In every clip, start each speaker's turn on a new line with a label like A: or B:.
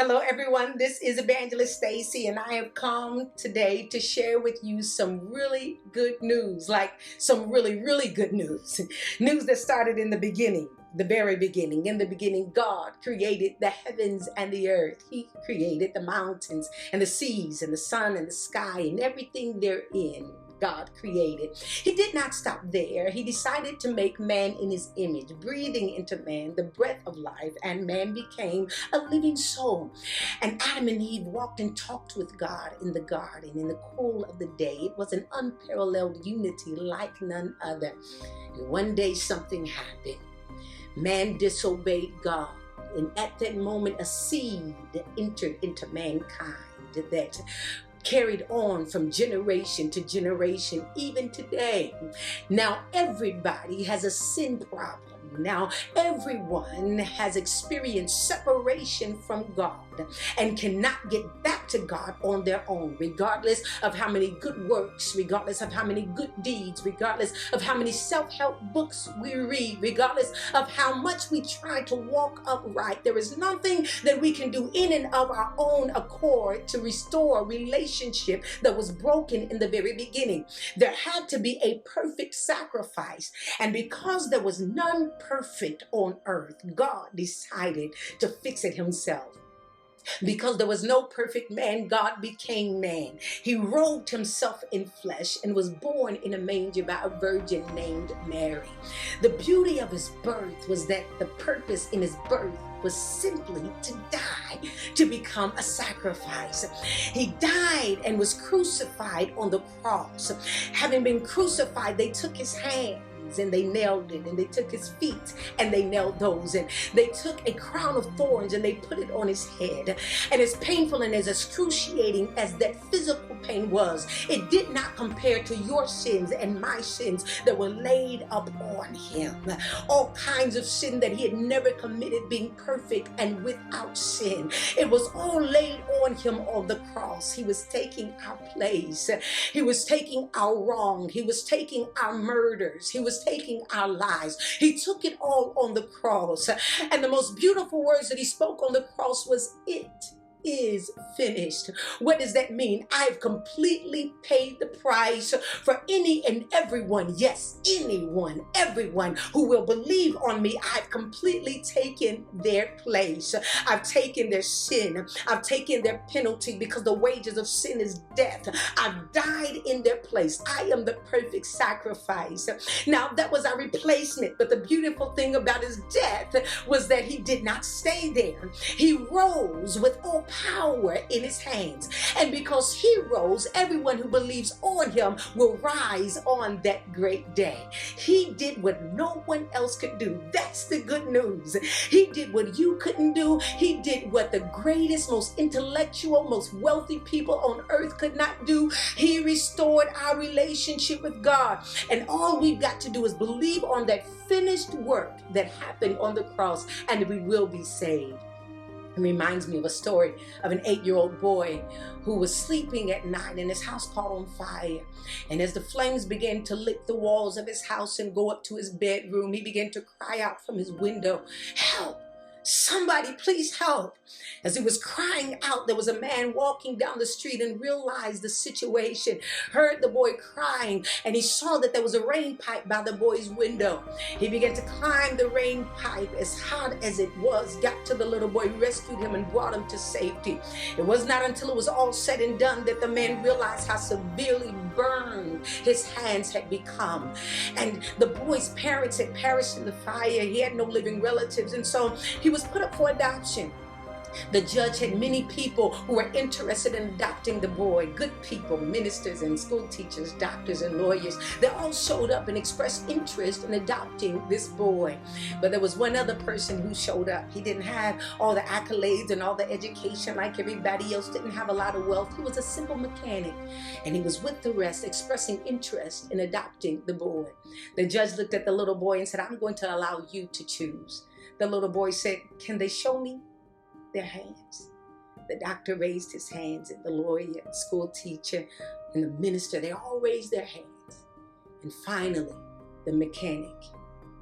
A: Hello everyone, this is Evangelist Stacy and I have come today to share with you some really good news, like some really good news. News that started in the beginning, the very beginning. In the beginning, God created the heavens and the earth. He created the mountains and the seas and the sun and the sky and everything therein. God created. He did not stop there. He decided to make man in his image, breathing into man the breath of life, and man became a living soul. And Adam and Eve walked and talked with God in the garden in the cool of the day. It was an unparalleled unity like none other. And one day something happened. Man disobeyed God. And at that moment, a seed entered into mankind that carried on from generation to generation, even today. Now everybody has a sin problem. Now everyone has experienced separation from God and cannot get back to God on their own, regardless of how many good works, regardless of how many good deeds, regardless of how many self-help books we read, regardless of how much we try to walk upright. There is nothing that we can do in and of our own accord to restore a relationship that was broken in the very beginning. There had to be a perfect sacrifice, and because there was none perfect on earth, God decided to fix it himself. Because there was no perfect man, God became man. He robed himself in flesh and was born in a manger by a virgin named Mary. The beauty of his birth was that the purpose in his birth was simply to die, to become a sacrifice. He died and was crucified on the cross. Having been crucified, they took his hands and they nailed it, and they took his feet and they nailed those, and they took a crown of thorns and they put it on his head. And as painful and as excruciating as that physical pain was, it did not compare to your sins and my sins that were laid up on him. All kinds of sin that he had never committed, being perfect and without sin. It was all laid on him on the cross. He was taking our place. He was taking our wrong. He was taking our murders. He was taking our lies. He took it all on the cross. And the most beautiful words that he spoke on the cross was, "It is finished." What does that mean? I've completely paid the price for any and everyone. Yes, anyone, everyone who will believe on me. I've completely taken their place. I've taken their sin. I've taken their penalty, because the wages of sin is death. I've died in their place. I am the perfect sacrifice. Now that was our replacement, but the beautiful thing about his death was that he did not stay there. He rose with all power in his hands. And because he rose, everyone who believes on him will rise on that great day. He did what no one else could do. That's the good news. He did what you couldn't do. He did what the greatest, most intellectual, most wealthy people on earth could not do. He restored our relationship with God. And all we've got to do is believe on that finished work that happened on the cross, and we will be saved. It reminds me of a story of an 8-year-old boy who was sleeping at night and his house caught on fire. And as the flames began to lick the walls of his house and go up to his bedroom, he began to cry out from his window, "Help! Somebody please help." As he was crying out, there was a man walking down the street and realized the situation, heard the boy crying, and he saw that there was a rain pipe by the boy's window. He began to climb the rain pipe, as hot as it was, got to the little boy, rescued him, and brought him to safety. It was not until it was all said and done that the man realized how severely burned his hands had become. And the boy's parents had perished in the fire. He had no living relatives, and so he was put up for adoption. The judge had many people who were interested in adopting the boy. Good people, ministers and school teachers, doctors and lawyers. They all showed up and expressed interest in adopting this boy. But there was one other person who showed up. He didn't have all the accolades and all the education like everybody else, didn't have a lot of wealth. He was a simple mechanic, and he was with the rest expressing interest in adopting the boy. The judge looked at the little boy and said, "I'm going to allow you to choose." The little boy said, "Can they show me their hands?" The doctor raised his hands, and the lawyer, the school teacher, and the minister, they all raised their hands. And finally, the mechanic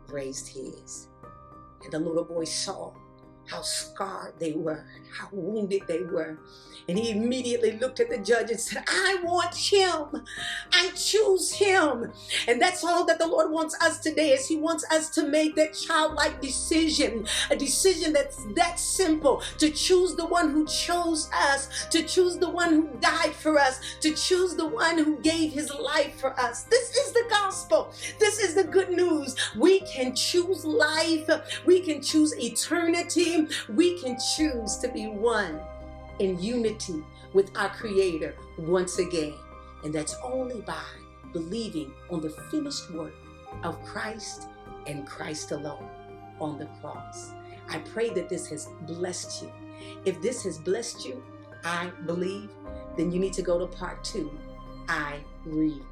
A: raised his. And the little boy saw how scarred they were, how wounded they were. And he immediately looked at the judge and said, I want him. I choose him. And that's all that the Lord wants us today, is he wants us to make that childlike decision, a decision that's that simple, to choose the one who chose us, to choose the one who died for us, to choose the one who gave his life for us. This is the gospel. This is the good news. We can choose life. We can choose eternity. We can choose to be one in unity with our Creator once again. And that's only by believing on the finished work of Christ and Christ alone on the cross. I pray that this has blessed you. If this has blessed you, I believe, then you need to go to part 2. I read.